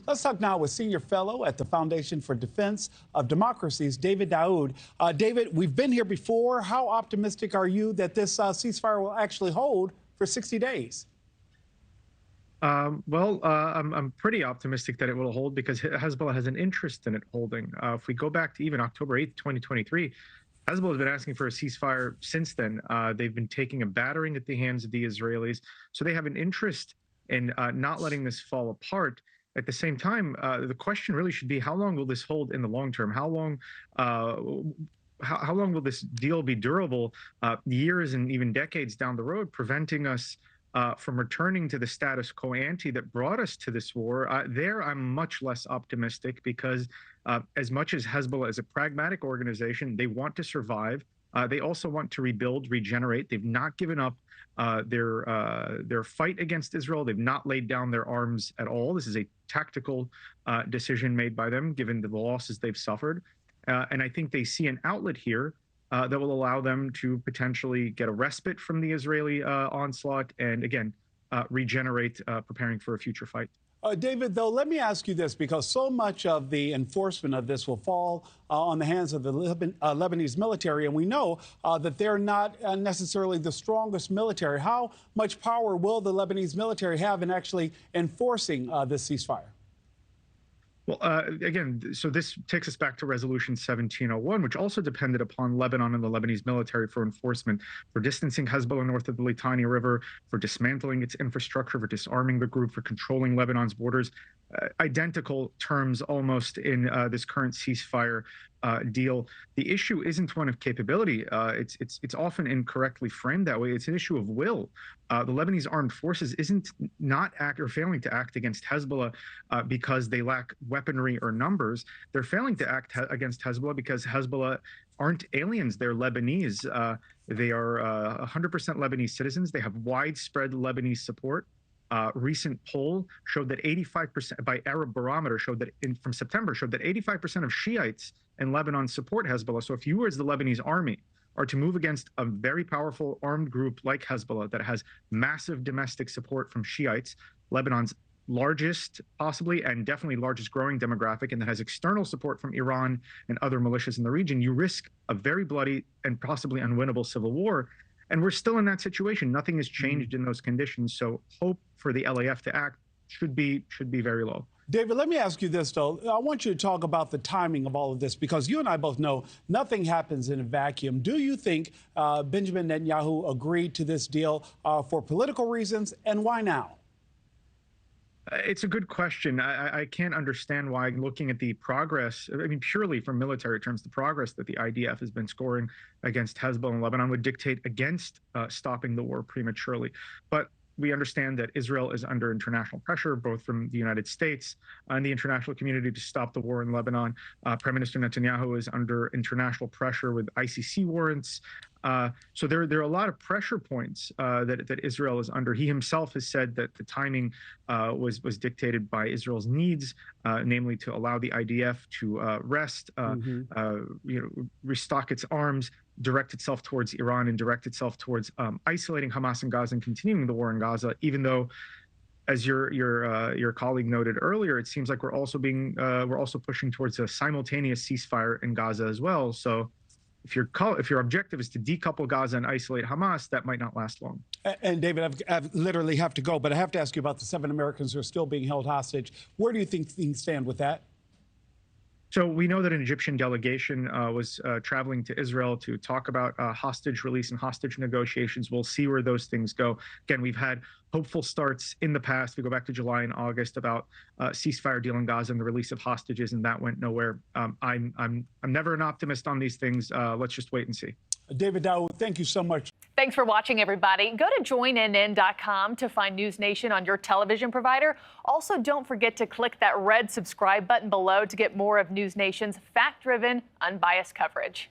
Let's talk now with Senior Fellow at the Foundation for Defense of Democracies, David Daoud. David, we've been here before. How optimistic are you that this ceasefire will actually hold for 60 days? I'm pretty optimistic that it will hold because Hezbollah has an interest in it holding. If we go back to even October 8th, 2023, Hezbollah has been asking for a ceasefire since then. They've been taking a battering at the hands of the Israelis. So they have an interest in not letting this fall apart. At the same time, the question really should be, how long will this hold in the long term? How long will this deal be durable years and even decades down the road, preventing us from returning to the status quo ante that brought us to this war? There, I'm much less optimistic because as much as Hezbollah is a pragmatic organization, they want to survive. They also want to rebuild, regenerate. They've not given up their fight against Israel. They've not laid down their arms at all. This is a tactical decision made by them, given the losses they've suffered. And I think they see an outlet here that will allow them to potentially get a respite from the Israeli onslaught and, again, regenerate, preparing for a future fight. David, though, let me ask you this, because so much of the enforcement of this will fall on the hands of the Lebanese military, and we know that they're not necessarily the strongest military. How much power will the Lebanese military have in actually enforcing this ceasefire? Well, again, so this takes us back to Resolution 1701, which also depended upon Lebanon and the Lebanese military for enforcement, for distancing Hezbollah north of the Litani River, for dismantling its infrastructure, for disarming the group, for controlling Lebanon's borders. Identical terms almost in this current ceasefire deal. The issue isn't one of capability. It's often incorrectly framed that way. It's an issue of will. The Lebanese armed forces isn't not act or failing to act against Hezbollah because they lack weaponry or numbers. They're failing to act against Hezbollah because Hezbollah aren't aliens. They're Lebanese. They are 100% Lebanese citizens. They have widespread Lebanese support. Recent poll showed that 85% by Arab Barometer showed that from September showed that 85% of Shiites in Lebanon support Hezbollah. So if you as the Lebanese army are to move against a very powerful armed group like Hezbollah that has massive domestic support from Shiites, Lebanon's largest possibly and definitely largest growing demographic, and that has external support from Iran and other militias in the region, you risk a very bloody and possibly unwinnable civil war. And we're still in that situation. Nothing has changed in those conditions. So hope for the LAF to act should be very low. David, let me ask you this, though. I want you to talk about the timing of all of this, because you and I both know nothing happens in a vacuum. Do you think Benjamin Netanyahu agreed to this deal for political reasons, and why now? It's a good question. I can't understand why, looking at the progress, I mean, purely from military terms, the progress that the IDF has been scoring against Hezbollah and Lebanon would dictate against stopping the war prematurely. But we understand that Israel is under international pressure, both from the United States and the international community, to stop the war in Lebanon. Prime Minister Netanyahu is under international pressure with ICC warrants. So there are a lot of pressure points that Israel is under. He himself has said that the timing was dictated by Israel's needs, namely to allow the IDF to rest, restock its arms, direct itself towards Iran, and direct itself towards isolating Hamas in Gaza and continuing the war in Gaza, even though, as your colleague noted earlier, it seems like we're also pushing towards a simultaneous ceasefire in Gaza as well. So if your objective is to decouple Gaza and isolate Hamas, that might not last long. And David, I literally have to go, but I have to ask you about the 7 Americans who are still being held hostage. Where do you think things stand with that? So we know that an Egyptian delegation was traveling to Israel to talk about hostage release and hostage negotiations. We'll see where those things go. Again, we've had hopeful starts in the past. We go back to July and August about ceasefire deal in Gaza and the release of hostages, and that went nowhere. I'm never an optimist on these things. Let's just wait and see. David Daoud, thank you so much. Thanks for watching, everybody. Go to joinnn.com to find NewsNation on your television provider. Also, don't forget to click that red subscribe button below to get more of NewsNation's fact-driven, unbiased coverage.